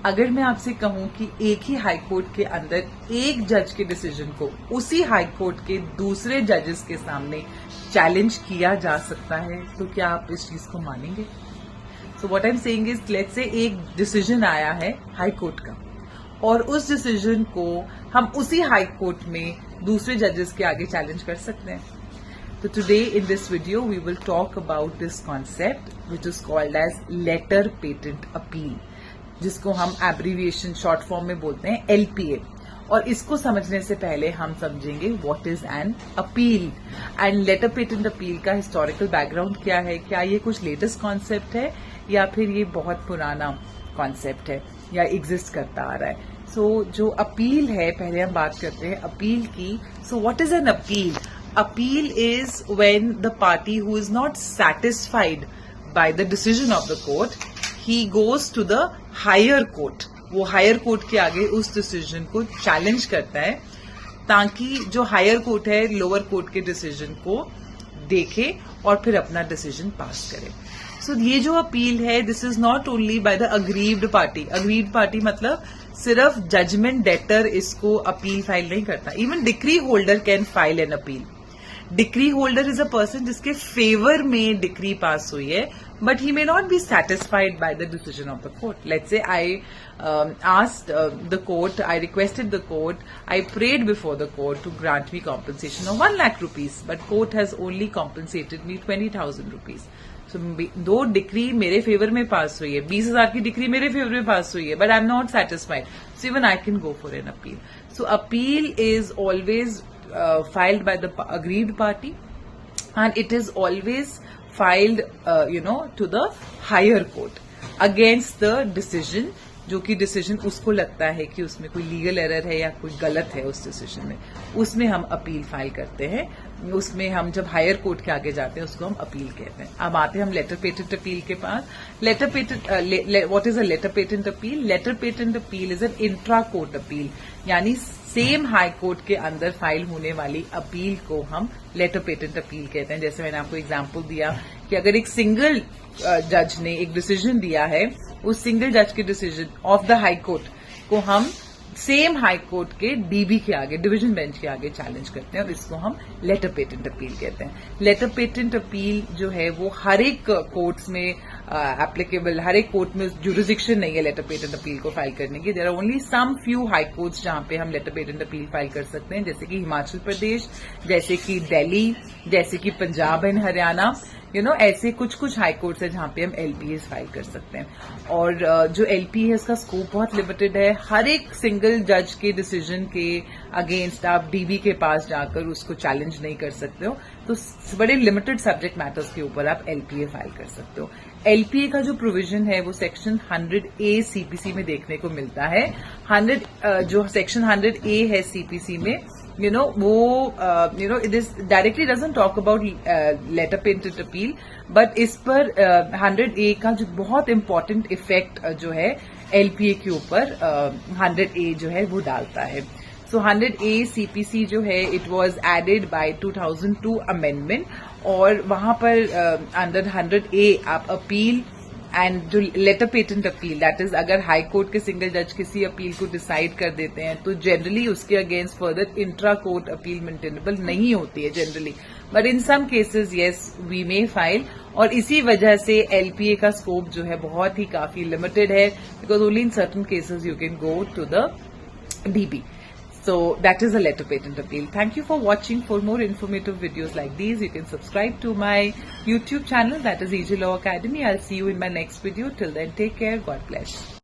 अगर मैं आपसे कहूं कि एक ही हाई कोर्ट के अंदर एक जज के डिसीजन को उसी हाई कोर्ट के दूसरे जजेस के सामने चैलेंज किया जा सकता है, तो क्या आप इस चीज को मानेंगे? So what I am saying is, let's say एक डिसीजन आया है हाई कोर्ट का और उस डिसीजन को हम उसी हाई कोर्ट में दूसरे जजेस के आगे चैलेंज कर सकते हैं. So today in this video we will talk about this concept which is called as letter patent appeal, जिसको हम एब्रीविएशन शॉर्ट फॉर्म में बोलते हैं LPA. और इसको समझने से पहले हम समझेंगे what is an appeal and later patent appeal का हिस्टोरिकल बैकग्राउंड क्या है. क्या ये कुछ लेटेस्ट कॉन्सेप्ट है या फिर ये बहुत पुराना कॉन्सेप्ट है या एग्जिस्ट करता आ रहा है. सो जो अपील है, पहले हम बात करते हैं अपील की. So what is an appeal? Appeal is when the party who is not satisfied by the decision of the court, he goes to the higher court. वो हायर कोर्ट के आगे उस डिसीजन को चैलेंज करता है ताकि जो हायर कोर्ट है लोअर कोर्ट के डिसीजन को देखे और फिर अपना डिसीजन पास करे. सो ये जो अपील है, this is not only by the aggrieved party. Aggrieved party मतलब सिर्फ जजमेंट डेटर इसको अपील फाइल नहीं करता. Even decree holder can file an appeal. Decree holder is a person जिसके फेवर में डिक्री पास हुई है, but he may not be satisfied by the decision of the court. Let's say I asked the court, I requested the court, I prayed before the court to grant me compensation of 1 lakh rupees, but court has only compensated me 20,000 rupees. So दो decree मेरे favour में पास हुई है, 20,000 की decree मेरे favour में पास हुई है, but I am not satisfied. So even I can go for an appeal. So appeal is always filed by the aggrieved party and it is always filed to the higher court against the decision, जो कि decision उसको लगता है कि उसमें कोई legal error है या कोई गलत है उस डिसीजन में, उसमें हम अपील फाइल करते हैं. उसमें हम जब हायर कोर्ट के आगे जाते हैं उसको हम अपील कहते हैं. अब आते हैं हम लेटर पेटेंट अपील के पास. Letter patent, what is a letter patent appeal? Letter patent appeal is an intra court appeal, यानी सेम हाई कोर्ट के अंदर फाइल होने वाली अपील को हम लेटर पेटेंट अपील कहते हैं. जैसे मैंने आपको एग्जांपल दिया कि अगर एक सिंगल जज ने एक डिसीजन दिया है, उस सिंगल जज के decision of the high court को हम सेम हाई कोर्ट के डीबी के आगे, डिवीजन बेंच के आगे चैलेंज करते हैं और इसको हम लेटर पेटेंट अपील कहते हैं. लेटर पेटेंट अपील जो है वो हर एक कोर्ट्स में एप्लीकेबल, हर एक कोर्ट में जुरिसडिक्शन नहीं है लेटर पेटेंट अपील को फाइल करने की. There are only some few high courts जहां पे हम लेटर पेटेंट अपील फाइल कर सकते हैं, जैसे कि हिमाचल प्रदेश, जैसे कि दिल्ली, जैसे कि पंजाब एंड हरियाणा. ऐसे कुछ हाई कोर्ट्स है जहां पे हम एलपीए फाइल कर सकते हैं. और जो एलपीए है उसका स्कोप बहुत लिमिटेड है. हर एक सिंगल जज के डिसीजन के अगेंस्ट आप डीबी के पास जाकर उसको चैलेंज नहीं कर सकते हो. तो बड़े लिमिटेड सब्जेक्ट मैटर्स के ऊपर आप एलपीए फाइल कर सकते हो. एलपीए का जो प्रोविजन है वो सेक्शन 100A सीपीसी में देखने को मिलता है. जो सेक्शन 100A है सीपीसी में, वो it is directly doesn't talk about letter patent appeal, but इस पर 100A का जो बहुत इंपॉर्टेंट इफेक्ट जो है एलपीए के ऊपर 100A जो है वो डालता है. सो 100A सीपीसी जो है it was added by 2002 amendment, और वहां पर अंडर 100A आप अपील एंड जो letter patent appeal, that is अगर हाई कोर्ट के सिंगल जज किसी अपील को डिसाइड कर देते हैं तो जनरली उसके against further intra court appeal maintainable नहीं होती है generally, but in some cases yes we may file. और इसी वजह से एलपीए का स्कोप जो है बहुत ही काफी लिमिटेड है, because only in certain cases you can go to the DB. So that is a letter patent appeal. Thank you for watching. For more informative videos like these, you can subscribe to my YouTube channel, that is EJ Law Academy. I'll see you in my next video. Till then, take care. God bless.